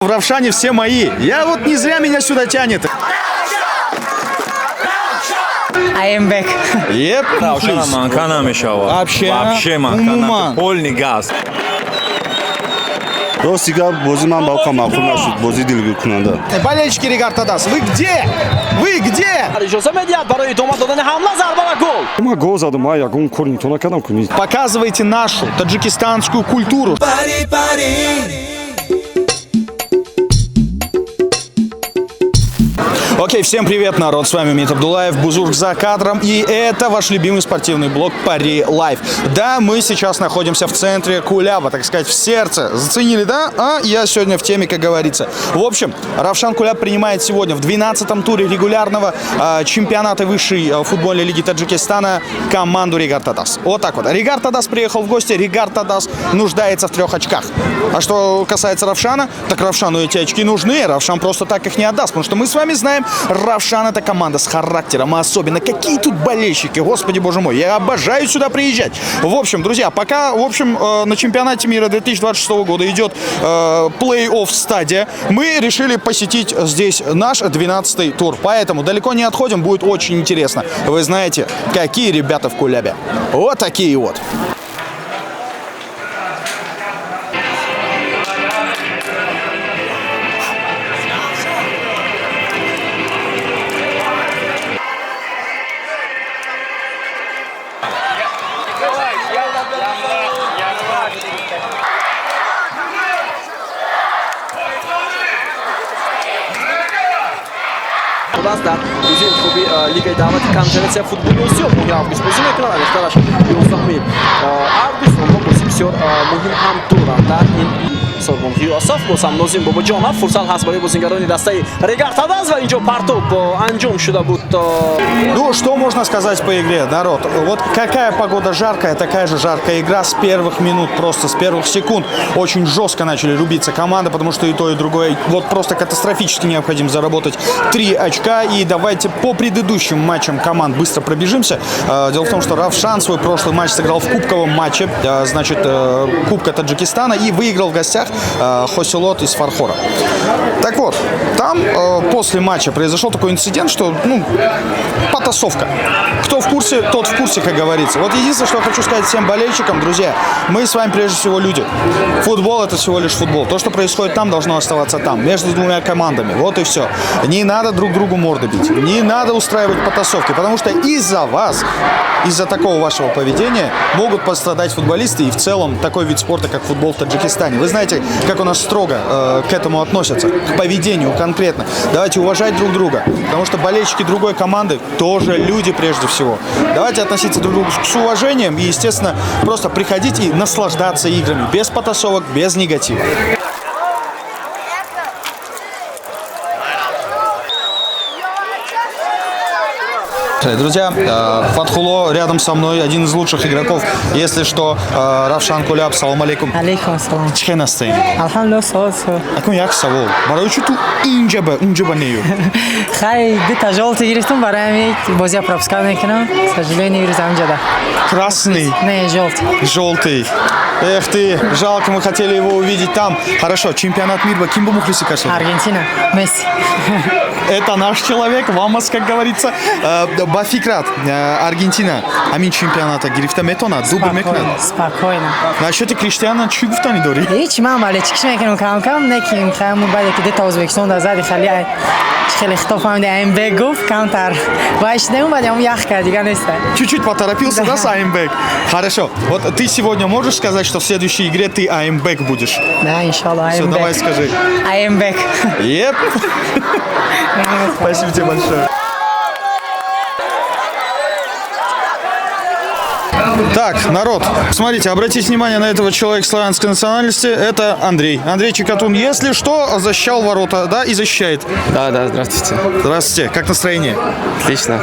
В Равшане все мои. Я вот не зря меня сюда тянет. I am back. Yep. Ravşana mankana мешала. Вообще mankana. Полный газ. Болельщики Ригартадас, вы где? Вы где? Показывайте нашу таджикистанскую культуру. Окей, всем привет, народ, с вами Мит Абдулаев, Бузург за кадром, и это ваш любимый спортивный блог Пари Лайф. Да, мы сейчас находимся в центре Кулеба, так сказать, в сердце. Заценили, да? А я сегодня в теме, как говорится. В общем, Равшан Кулеб принимает сегодня в 12-м туре регулярного чемпионата высшей футбольной лиги Таджикистана команду Ригартадас. Вот так вот. Ригартадас приехал в гости, Ригартадас нуждается в 3 очках. А что касается Равшана, так Равшану эти очки нужны, Равшан просто так их не отдаст, потому что мы с вами знаем, Равшан — это команда с характером, а особенно какие тут болельщики, господи боже мой, я обожаю сюда приезжать. В общем, друзья, пока, в общем, на чемпионате мира 2026 года идет плей-офф стадия, мы решили посетить здесь наш 12-й тур, поэтому далеко не отходим, будет очень интересно. Вы знаете, какие ребята в Кулебе. Вот такие вот. در روزی خوبی لیگ دعوت конференция футбольного всего муги август бозӣ мекунад ихтараш 11 август онҳо бозӣ бисёр муҳим ҳам доранд дар ин созмонҳои ософ босам нозим бобоҷонов фурсат ҳаст барои бозингарони дастаи Ригартадас ва инҷо партоб анҷом шуда буд. Ну, что можно сказать по игре, народ? Вот какая погода жаркая, такая же жаркая игра с первых минут, просто с первых секунд. Очень жестко начали рубиться команды, потому что и то, и другое вот просто катастрофически необходимо заработать 3 очка. И давайте по предыдущим матчам команд быстро пробежимся. Дело в том, что Равшан свой прошлый матч сыграл в кубковом матче, значит, Кубка Таджикистана, и выиграл в гостях Хосилот из Фархора. Так вот, там после матча произошел такой инцидент, что, ну, потасовка. Кто в курсе, тот в курсе, как говорится. Вот единственное, что я хочу сказать всем болельщикам, друзья, мы с вами прежде всего люди. Футбол — это всего лишь футбол. То, что происходит там, должно оставаться там, между двумя командами. Вот и все. Не надо друг другу морды бить. Не надо устраивать потасовки, потому что из-за вас, из-за такого вашего поведения могут пострадать футболисты и в целом такой вид спорта, как футбол в Таджикистане. Вы знаете, как у нас строго к этому относятся, к поведению конкретно. Давайте уважать друг друга, потому что болельщики другой команды тоже люди прежде всего. Давайте относиться друг к другу с уважением и, естественно, просто приходить и наслаждаться играми, без потасовок, без негатива. Друзья, Фатхуло рядом со мной, один из лучших игроков. Если что, Равшан Кулеб, салам алейкум. Алейкум ассалам. Чхай настроение? Алхамдулилlah, солнце. Акун як савол. Барои чу ту инҷа нею? Хай, бита жолти гирифтум барои бозия пропускал мекунам. К сожалению, вирус амҷада. Красный? Не, желтый. Желтый. Эх ты, жалко, мы хотели его увидеть там. Хорошо, чемпионат мира, ким бы мухлиси кашал? Аргентина, Месси. Это наш человек, вамас, как говорится. Бафикрат, Аргентина. Амин чемпионата гирифта метона, дубл мекунад. Спокойно. Насчёт Криштиана чӣ гуфтани дорӣ? Ҳеҷ, ман вале чикиш мекунам кам-кам, не ки хамон баъде ки дета Ӯзбекистон зади хеле хитоб фаҳмиди Аймбек гуфт камтар. Ва ишнем баъд ям ях кард, дигар неста. Чуть-чуть поторопился, да, с Аймбек? Хорошо. Вот ты сегодня можешь сказать, что в следующей игре ты Аймбек будешь? Да, иншаллах, Аймбек. Все, давай скажи. Аймбек. Еп. Спасибо тебе большое. Так, народ, смотрите, обратите внимание на этого человека славянской национальности. Это Андрей. Андрей Чикатун, если что, защищал ворота, да, и защищает. Да, здравствуйте. Здравствуйте. Как настроение? Отлично.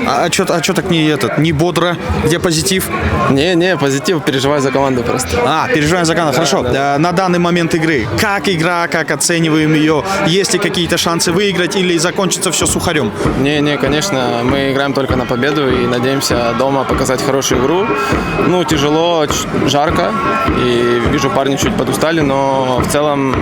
А чё так не бодро? Где позитив? Не, позитив, переживаю за команду просто. Переживаем за команду. Хорошо. На данный момент игры, как игра, как оцениваем ее? Есть ли какие-то шансы выиграть или закончится все сухарем? Не, конечно, мы играем только на победу и надеемся дома показать хорошую игру. Ну, тяжело, жарко, и вижу, парни чуть подустали, но в целом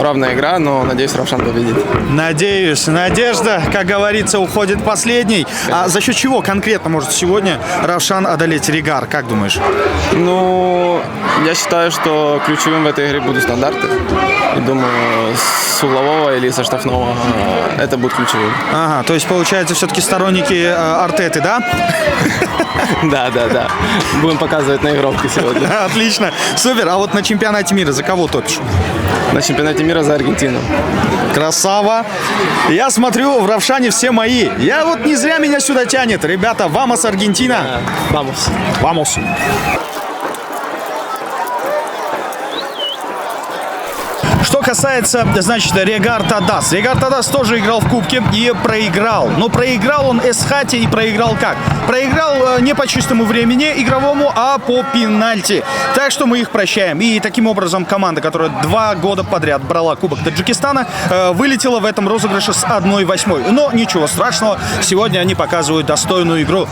равная игра, но, надеюсь, Равшан победит. Надеюсь. Надежда, как говорится, уходит последней. А за счет чего конкретно может сегодня Равшан одолеть Ригар? Как думаешь? Ну, я считаю, что ключевым в этой игре будут стандарты. И думаю, с углового или со штрафного это будет ключевым. Ага, то есть, получается, все-таки сторонники Артеты, да? Да. Будем показывать наигровки сегодня. Отлично. Супер. А вот на чемпионате мира за кого топишь? На чемпионате мира за Аргентину. Красава. Я смотрю, в Равшане все мои. Я вот не зря меня сюда тянет. Ребята, вамос, Аргентина. Vamos. Вамос. Что касается, значит, Регар Тадас. Регар Тадас тоже играл в Кубке и проиграл. Но проиграл он Эсхате и проиграл как? Проиграл не по чистому времени игровому, а по пенальти. Так что мы их прощаем. И таким образом команда, которая 2 года подряд брала Кубок Таджикистана, вылетела в этом розыгрыше с 1/8. Но ничего страшного, сегодня они показывают достойную игру.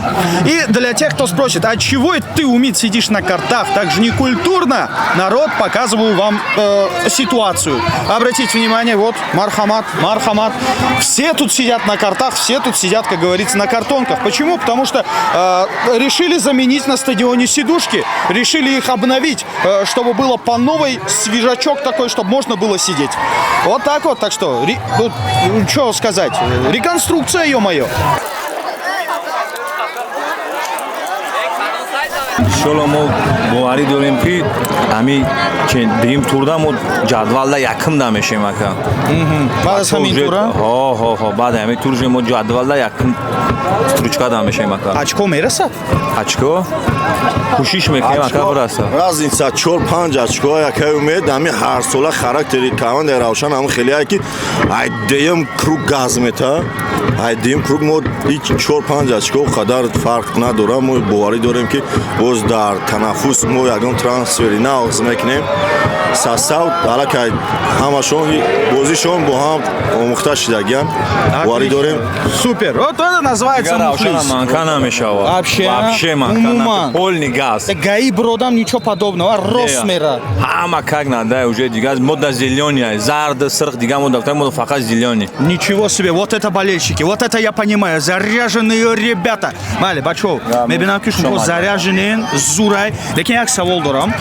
И для тех, кто спросит, а чего это ты, Умид, сидишь на картах? Так же не культурно. Народ, показываю вам ситуацию. Обратите внимание, вот Мархамат. Все тут сидят на картах, все тут сидят, как говорится, на картонках. Почему? Потому что решили заменить на стадионе сидушки, решили их обновить, чтобы было по новой, свежачок такой, чтобы можно было сидеть. Вот так вот, так что, что сказать, реконструкция, ё-моё. шоломо боварӣ дорем ки ҳамин дим турда мо ҷадвалда якум дамешем ака. Баъд аз ҳамин тура? Ҳо, баъд ҳамин турже мо ҷадвалда якум стручка дамешем ака. Очко мерасад? Очко? кӯшиш мекунем ака бирасад. Разница 4-5 очко якай умед ҳамин ҳар сола характери командаи Равшан ҳамин хеле ки ай деюм круг газ мета. ай деюм круг мо 4-5 очко қадар фарқ надора. Мо боварӣ дорем ки боз дар танаффус мо ягон трансфери нағз мекунем. Состав аллакай ҳамашон бозишон бо ҳам омӯхта шидагиян. Боварӣ дорем. Супер. Вот это называется мухлис. манка намешавад. Вообще манка. Полный газ. ГАИ бродам ничего подобного. Росмера. Ҳама как надо уже дига мода зелёная, зард, сырх дига мода, мода фақат зелёный. Ничего себе, вот это болельщики, вот это я понимаю, заряженные ребята. Мали, бачо, мебинам ки шумо заряженен, зурай. Лекин як савол дорам.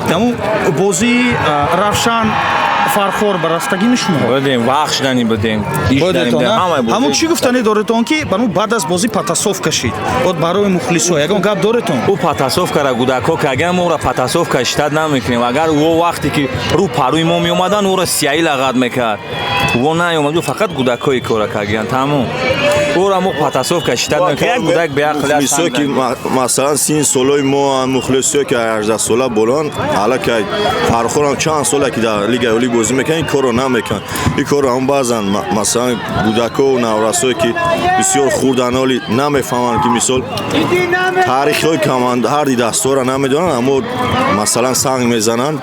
Таму бози Равшан фархор барастаги мешумо. Будем вахшдани будем. Ҳамун чӣ гуфтанӣ доретон ки барои баъд аз бозӣ патасовка шид. Вот барои мухлисо ягон гап доретон? У патасовкара гудако ки агар моро патасовка штат намекунем, агар о вақте ки рӯ парӯи мо меомадан оро сиаӣ лагат мекард. Во наёмад фақат гудакои кора кардиян тамом. Оро мо патасовка штат мекунем. Як гудак мухлисо ки масалан син солои мо мухлисо ки 18 сола болон, аллакай фархорам чанд сола ки дар лигаи олӣ бозӣ мекунанд, ин корро намекунанд. Ин корро ҳам баъзан масалан гудако наврасое ки бисёр хурданоли намефаҳманд ки мисол таърихҳои команда ҳарди дастора намедонанд, аммо масалан санг мезананд.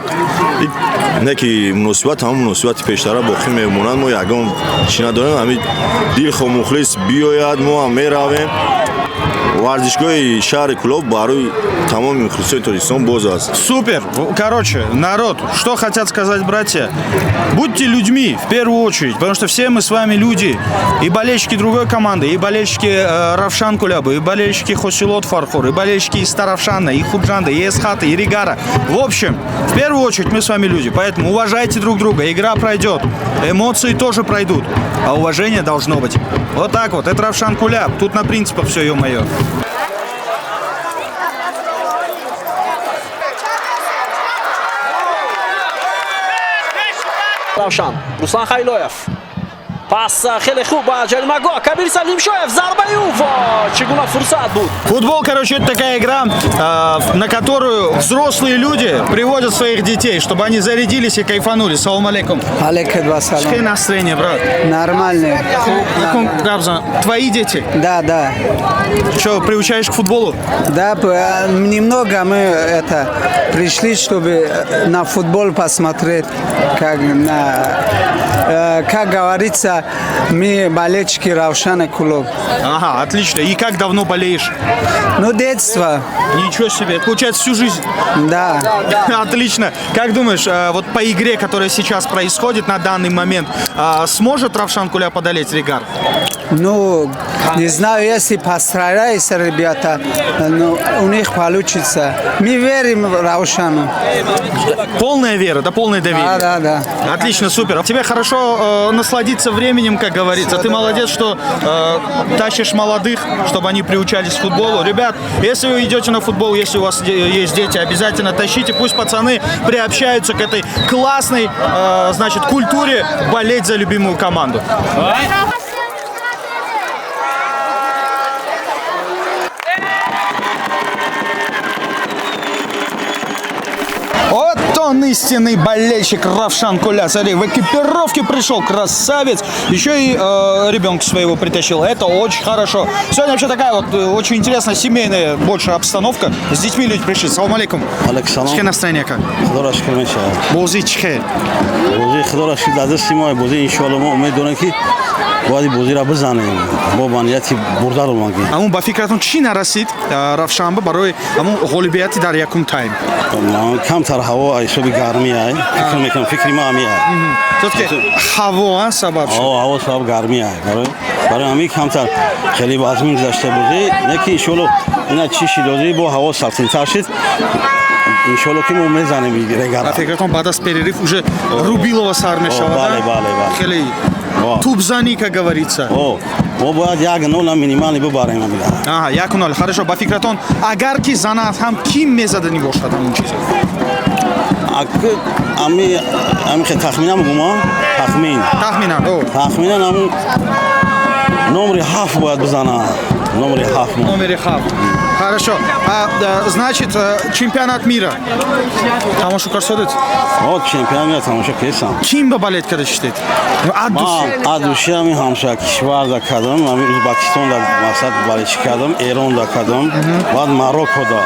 Не ки муносибат ҳамон муносибати пештара боқӣ мемонанд. Мо ягон чӣ надорем, ҳамин дилхо мухлис биёяд, мо ҳам меравем. Варзишгоҳи шаҳри Кӯлоб барои тамоми мухлисои Тоҷикистон боз аст. Супер! Короче, народ, что хотят сказать братья? Будьте людьми в первую очередь, потому что все мы с вами люди. И болельщики другой команды, и болельщики Равшан Кулябы, и болельщики Хосилот Фархор, и болельщики из Таравшана, и Худжанда, и Эсхата, и Ригара. В общем, в первую очередь мы с вами люди, поэтому уважайте друг друга, игра пройдет, эмоции тоже пройдут, а уважение должно быть. Вот так вот, это Равшан Куляб, тут на принципах все, ё-моё. Равшан, Руслан Хайлоев. Пас хеле хуб, Джалимагоа, Кабир Салимшоев, Зарбаюв. Чигуна фурсат будет. Футбол, короче, это такая игра, на которую взрослые люди приводят своих детей, чтобы они зарядились и кайфанули. Салам алейкум. Алейкум ассалам. Какое настроение, брат? Нормально. Твои дети? Да. Что, приучаешь к футболу? Да, немного мы пришли, чтобы на футбол посмотреть, как на как говорится, мы болельщики Равшана клуб. Ага, отлично. И как давно болеешь? Ну, детство, Ничего себе. Это получается всю жизнь. да. Отлично. Как думаешь, вот по игре, которая сейчас происходит на данный момент, сможет Равшан Куляп одолеть Ригар? Ну, не знаю, если постараются ребята, ну, у них получится. Мы верим в Равшану. Полная вера, да, полное доверие. Да. Отлично, супер. Тебе хорошо насладиться временем, как говорится. Ты молодец, что тащишь молодых, чтобы они приучались к футболу. Ребят, если вы идете на футбол, если у вас есть дети, обязательно тащите. Пусть пацаны приобщаются к этой классной, значит, культуре болеть за любимую команду. Вот он, истинный болельщик Равшан Куляп. Смотри, в экипировке пришел, красавец. Еще и ребенка своего притащил. Это очень хорошо. Сегодня вообще такая вот очень интересная семейная больше обстановка. С детьми люди пришли. Салам алейкум. Александр. Что настроение как? خدا را شکر میشه. Бози чхе. بازی خدا را شکر دست ما بازی ان شاء الله ما امید داریم که باید بازی را بزنیم. با نیتی برده رو مانگیم. Амун ба фикратон чӣ нарасид Равшанба барои амун ғолибияти дар якум тайм? کمتر هوا حسابی گرمی است. فکر میکنم فکری ما همی است. Все-таки ҳаво сабаб шуд. هوا سبب گرمی است. برای همین کمتر خیلی وزن گذاشته بازی. نکی ان شاء الله اینا چی شدی با هوا سخت‌تر شد. ان شاء الله که ما میزنیم میگیره Ба گرم. фикратон баъд аз перерив уже Рубилова сар мешавад. бале. Хеле тубзанӣ, как говорится. ما باید یک نول مینیمالی ببریم میگم. Ага, 1-0. Хорошо. Ба фикратон агар ки занад ҳам ким мезадани бошад ҳамун чиза? امی خیلی تخمینم گمان Тахминан. تخمینم همون نمره 7 باید بزنم نمره 7 Номери хав. Хорошо. Значит, чемпионат мира. Тамоша карсодит? от чемпион мира тамоша кесам Ким ба балет када чиштед? ما ادوشی همی همسایه کشور دا کردم همی ازبکستان دا مقصد بالشی کردم ایران دا کردم بعد ماروکو دا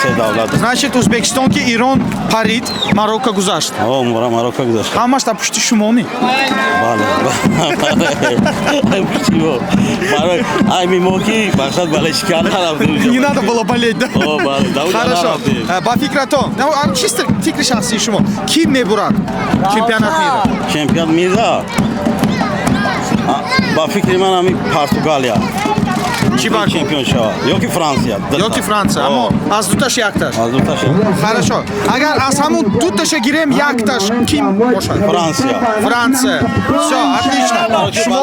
سه دولت Значит, Узбекистон ки Ирон парид, Марокко гузашт. ماروکو گذاشت Ҳамаш да пушти шумоми. بله برای ای میموکی مقصد بالشی کردم Не надо было болеть, да? بله Хорошо. Ба фикратон. Чисто фикри шахси шумо. Ким мебурад чемпионат мира? чемпион мира با فکر من همی پرتغالیا Чи ба чемпион шава ё ки франсия ё ки Франция, аммо аз дуташ якташ. аз дуташ Хорошо. Агар аз ҳамун дуташа гирем якташ ким бошад? франсия Франция. Всё, отлично. Шумо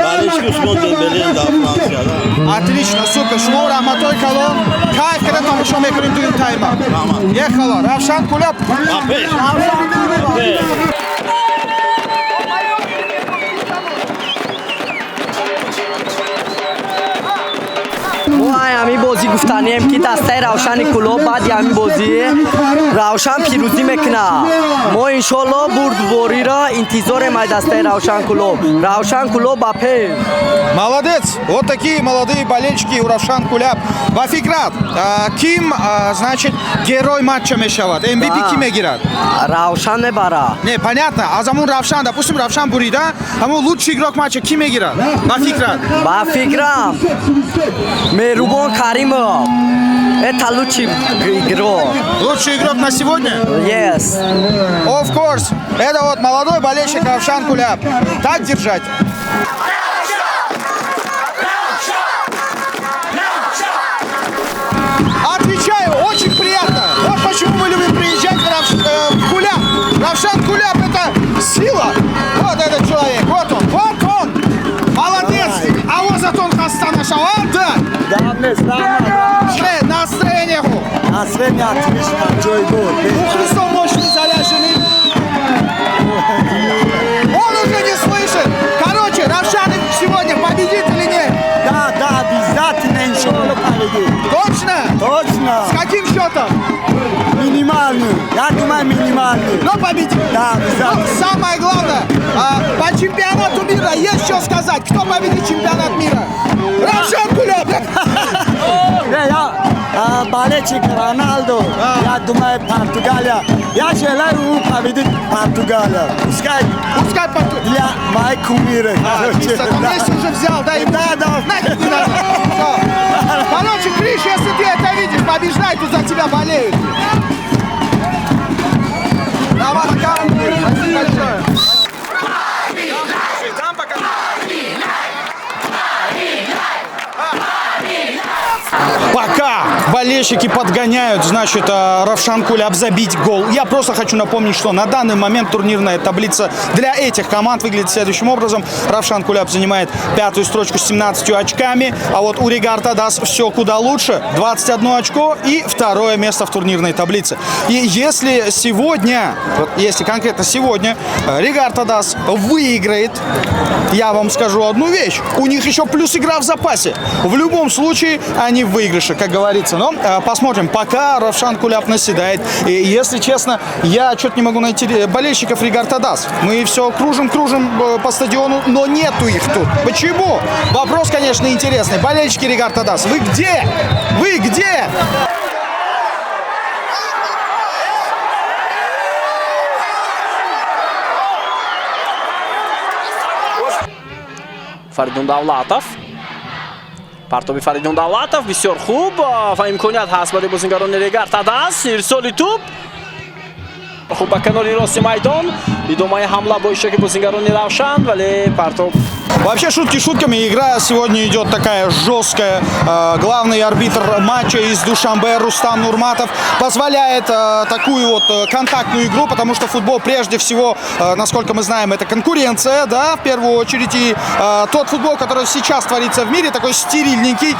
балишки шумо белен да франсия отлично, супер. Шумо раҳматҳои калон. Кайф карда тамошо мекунем ду ин тайма. Ехало. Равшан Куляп. ما همین بازی گفتنیم که دسته روشن کلوب بعد همین بازی روشن پیروزی میکنه ما انشالله بردباری را انتظار ما دسته روشن کلوب با پی Молодец. Вот такие молодые болельщики у Равшан Куляп. Ба фикрат. Ким, значит, герой матча мешавад? MVP ким мегирад? روشن мебара Не, понятно. Аз ҳамун Равшан, допустим, Равшан бурида, ҳамун лучший игрок матча ким мегирад? Ба фикрат. با فکرم меҳрубон каримов это лучший игрок Лучший игрок на сегодня? yes Of course. Это вот молодой болельщик Равшан Куляп. Так держать. Отвечаю, очень приятно. Вот почему мы любим приезжать в Куляп. Равшан Куляп — это сила. Вот этот человек, вот он. Молодец. А вот зато он Хастана Шаванда. Настроение. Ухлестом мощный заряженный. Он уже не слышит. Короче, Равшан сегодня победит или нет? Да, обязательно, иншаллах, победит. Точно? Точно. С каким счетом? Минимальную. Я думаю, минимальную. Но победит. Да, обязательно. Но самое главное, по чемпионату мира есть что сказать. Кто победит чемпионат мира? Равшан Куляп. Балечик Роналдо, я думаю, Португалия. Я желаю победить Португалия. Пускай для моих кумиров. Месси уже взял, да? Да. Короче, Криш, если ты это видишь, побеждай, тут за тебя болеют. Давай, спасибо большое. Пока болельщики подгоняют, значит, Равшан Куляб забить гол. Я просто хочу напомнить, что на данный момент турнирная таблица для этих команд выглядит следующим образом. Равшан Куляб занимает 5-ю строчку с 17 очками, а вот у Ригар Тадас все куда лучше. 21 очко и 2-е место в турнирной таблице. И если сегодня, если конкретно сегодня Ригар Тадас выиграет, я вам скажу одну вещь. У них еще плюс игра в запасе. В любом случае, они в выигрыше, как говорится. Но посмотрим, пока Равшан Куляб наседает. И, если честно, я что-то не могу найти болельщиков Ригар Тадас. Мы все кружим по стадиону, но нету их тут. Почему? Вопрос, конечно, интересный. Болельщики Ригар Тадас, вы где? Вы где? Фаридун Давлатов. Партоби Фаридун Давлатов бисёр хуб ва имконият ҳаст барои бозингарони Ригар Тадас. Ирсоли туп. Хуб ба канори рости майдон. Идомаи ҳамла бо иштироки бозингарони Равшан, вале Партоб. Вообще, шутки шутками, игра сегодня идет такая жесткая. Главный арбитр матча из Душанбе Рустам Нурматов позволяет такую вот контактную игру, потому что футбол прежде всего, насколько мы знаем, это конкуренция, да, в первую очередь. И тот футбол, который сейчас творится в мире, такой стерильненький,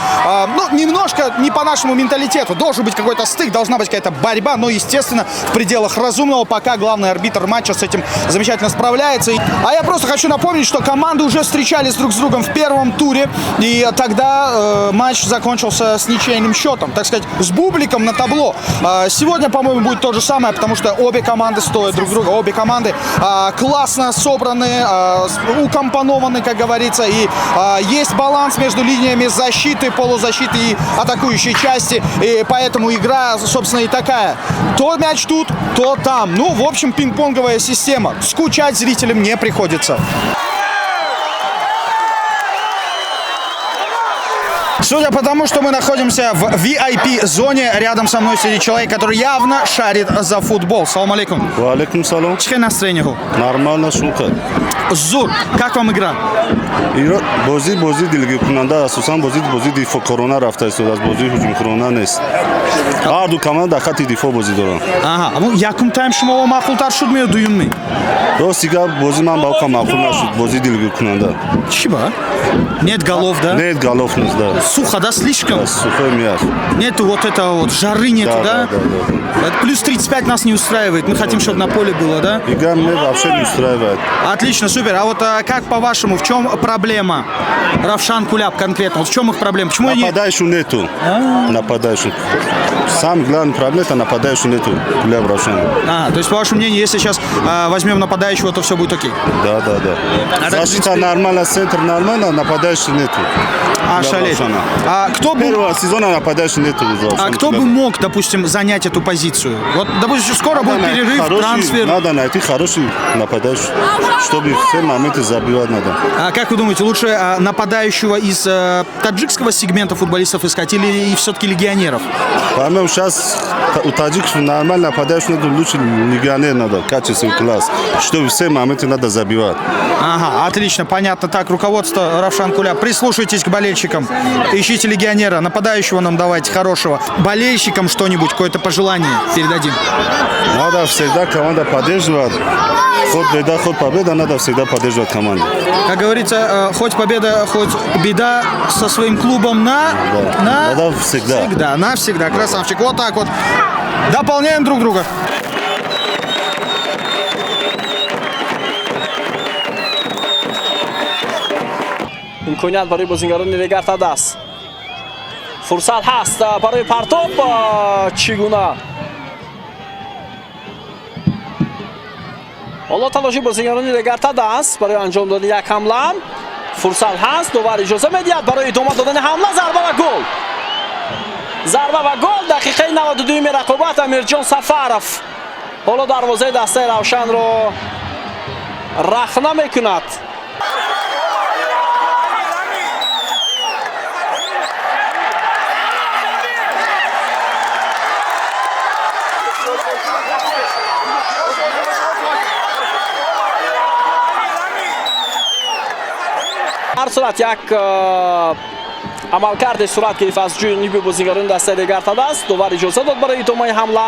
ну, немножко не по нашему менталитету. Должен быть какой-то стык, должна быть какая-то борьба, но, естественно, в пределах разумного, пока главный арбитр матча с этим замечательно справляется. А я просто хочу напомнить, что команды уже встречались друг с другом в первом туре, и тогда матч закончился с ничейным счетом, так сказать, с бубликом на табло. Сегодня, по-моему, будет то же самое, потому что обе команды стоят друг друга, обе команды классно собраны, укомпонованы, как говорится, и есть баланс между линиями защиты, полузащиты и атакующей части, и поэтому игра, собственно, и такая. То мяч тут, то там. Ну, в общем, пинг-понговая система. Скучать зрителям не приходится. Судя по тому, что мы находимся в VIP-зоне, рядом со мной сидит человек, который явно шарит за футбол. Салам алейкум. Алейкум салам. Какое настроение? Нормально, шутка. Зур, как вам игра? Бози дилги кунанда, асосан бози дифо корона рафта ист, аз бози ҳуҷум корона нест. Ҳар ду команда хати дифо бози доранд. Ага, аммо якум тайм шумо маъқултар шуд ё дуюмми? Рост дига бози ман ба оқа маъқул нашуд, бози дилги кунанда. Чӣ ба? Нет голов, да? Нет голов нест, да. Сухо, да, слишком? Сухой мяч. Нету вот этого вот, жары нету, да? Да. Плюс 35 нас не устраивает, мы хотим, чтобы на поле было, да? Игра меня вообще не устраивает. Отлично, супер. А вот как по-вашему, в чем проблема Равшан Куляб конкретно? Вот в чем их проблема? Почему нападающего нету. Нападающего. Самая главная проблема это нападающего нету. Куляб Равшан. То есть, по вашему мнению, если сейчас возьмем нападающего, то все будет окей? Да. Защита нормально, центр нормально, нападающего нету. Шалеть. Кто бы... Первого сезона нападающего нету. А кто бы мог, допустим, занять эту позицию? Вот, допустим, скоро будет перерыв, трансфер. Надо найти хороший нападающий, чтобы все моменты забивать надо. А как вы думаете, лучше нападающего из таджикского сегмента футболистов искать или все-таки легионеров? По-моему, сейчас у таджиков нормально нападающий надо, лучше легионер надо, качественный класс, чтобы все моменты надо забивать. Ага, отлично, понятно. Так, руководство Равшан Куляб, прислушайтесь к болельщикам, ищите легионера, нападающего нам давайте, хорошего. Болельщикам что-нибудь, какое-то пожелание передадим. Надо всегда команда поддерживать. Хоть беда, хоть победа, надо всегда поддерживать команду. Как говорится, хоть победа, хоть беда со своим клубом надо всегда. Навсегда. Красавчик. Вот так вот. Дополняем друг друга. имконият барои бозингарони Ригар Тадас. Фурсат ҳаст барои Партоб. Чӣ гуна? ҳоло талоши бозингарони Ригар Тадас барои анҷом додани як ҳамла. Фурсат ҳаст, довар иҷоза медиҳад барои идома додани ҳамла, зарба ва гол. зарба ва гол. Дақиқаи 92 рақобат Амирҷон Сафаров ҳоло дарвозаи дастаи Равшанро рахна мекунад. ҳар сурат як амалкарди сурат гирифт аз ҷониби бозигарони дастаи Легартад аст. Довар иҷоза дод барои идомаи ҳамла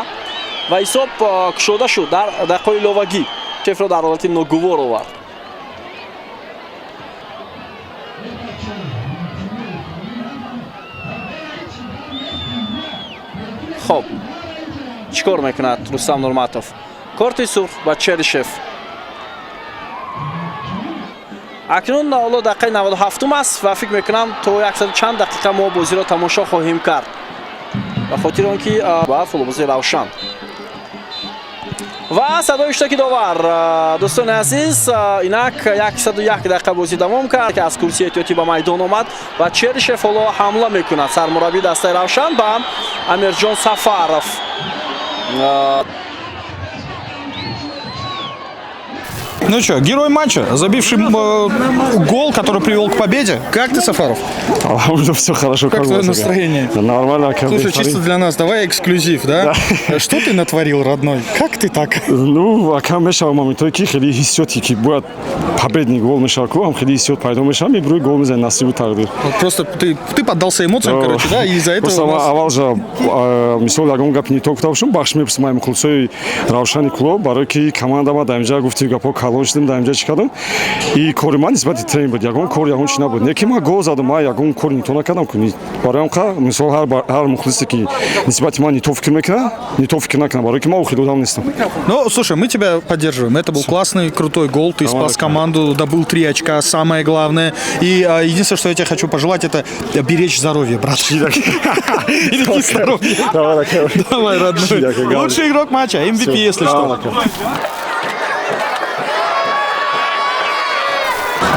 ва ҳисоб кушода шуд. Дар дақиқаи иловагӣ чефро дар ҳолати ногувор овард. хоб чӣ кор мекунад Рустам Нурматов? Корти сурх ба Черишев. акнун ҳоло дақиқаи 97 аст ва фикр мекунам то 100 чанд дақиқа мо бозиро тамошо хоҳем кард ба хотири он ки ба футболбози Равшан ва садои иштоки довар. дӯстони азиз, инак 101 дақиқа бозӣ давом кард ки аз курсии эҳтиётӣ ба майдон омад ва Черишев ҳоло ҳамла мекунад. Сармураббии дастаи Равшан ба Амирҷон Сафаров. Ну что, герой матча, забивший гол, который привел к победе. Как ты, Сафаров? Все хорошо. Как твое настроение? Нормально. Слушай, чисто для нас, давай эксклюзив, да? Что ты натворил, родной? Как ты так? Ну, ака мешава моментҳое ки хеле ҳиссиёте ки бояд победный гол мешава клубам хеле ҳиссиёт пайдо мешава, мебирои гол мезани насибу тақдир. Просто ты поддался эмоциям, короче, да? И из-за этого у нас... аввал жа мисол ягон гапи нито гуфта бошам, бахш мепурсам ай мухлисои Равшани клуб барое ки командама даинҷа гуфти гапҳо калон шудем, даинҷа чӣ кардам. И кори ман нисбати тренер буд, ягон кор ягон чӣ набуд. Не ки ман гол задам, ман ягон кори нито накардам. Барои он ка мисол ҳар мухлисе ки нисбати ман нито фикр мекунад, нито фикр накунад, барои ки ман ухилодам нестам. Ну, слушай, мы тебя поддерживаем. Это был классный, крутой гол. Ты спас команду, добыл 3 очка, самое главное. И единственное, что я тебе хочу пожелать, это беречь здоровье, брат. Или здоровье. Давай, родной. Лучший игрок матча, MVP, если что.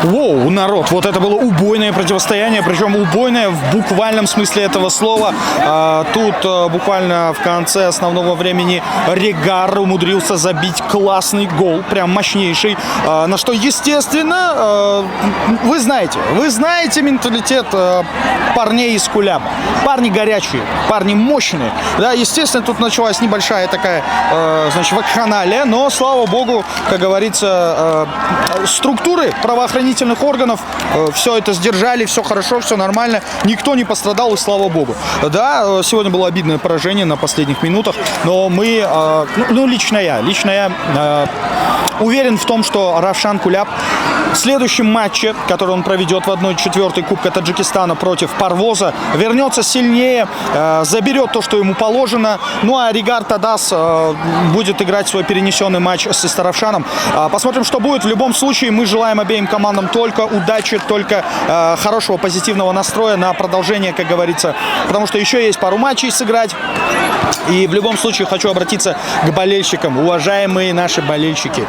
Воу, народ, вот это было убойное противостояние, причем убойное в буквальном смысле этого слова. Тут буквально в конце основного времени Регар умудрился забить классный гол, прям мощнейший, на что, естественно, вы знаете менталитет парней из Кулеба. Парни горячие, парни мощные. Да, естественно, тут началась небольшая такая, значит, вакханалия, но, слава богу, как говорится, структуры правоохранительных органов все это сдержали, все хорошо, все нормально, никто не пострадал, и слава богу. Да, сегодня было обидное поражение на последних минутах, но мы, лично я уверен в том, что Равшан Кулеб в следующем матче, который он проведет в 1/4 Кубка Таджикистана против Парвоза, вернется сильнее, заберет то, что ему положено. Ну а Регар Тадас будет играть свой перенесенный матч с Истаравшаном. Посмотрим, что будет. В любом случае, мы желаем обеим командам только удачи, только хорошего позитивного настроя на продолжение, как говорится. Потому что еще есть пару матчей сыграть. И в любом случае хочу обратиться к болельщикам. Уважаемые наши болельщики,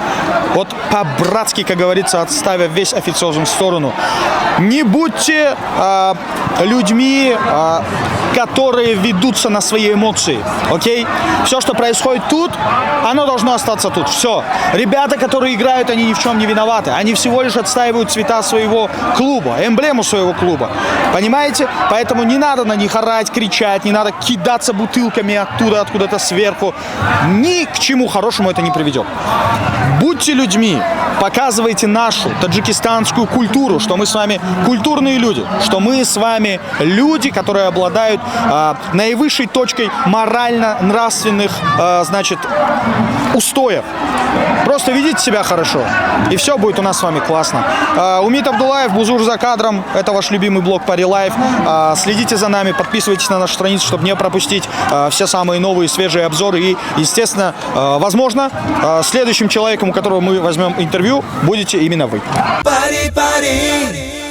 вот по-братски, как говорится, отставив весь официозм в сторону, не будьте людьми, которые ведутся на свои эмоции, окей? Все, что происходит тут, оно должно остаться тут. Все. Ребята, которые играют, они ни в чем не виноваты. Они всего лишь отстаивают цвета своего клуба, эмблему своего клуба. Понимаете? Поэтому не надо на них орать, кричать, не надо кидаться бутылками оттуда, откуда-то сверху. Ни к чему хорошему это не приведет. Будьте людьми, показывайте нашу таджикистанскую культуру, что мы с вами культурные люди, что мы с вами люди, которые обладают наивысшей точкой морально-нравственных, значит, устоев. Просто ведите себя хорошо, и все будет у нас с вами классно. Умит Абдулаев, Бузур за кадром, это ваш любимый блог Пари Лайф. Следите за нами, подписывайтесь на нашу страницу, чтобы не пропустить все самые новые, свежие обзоры. И, естественно, возможно, следующим человеком, у которого мы возьмем интервью, будете именно вы. Пари, пари.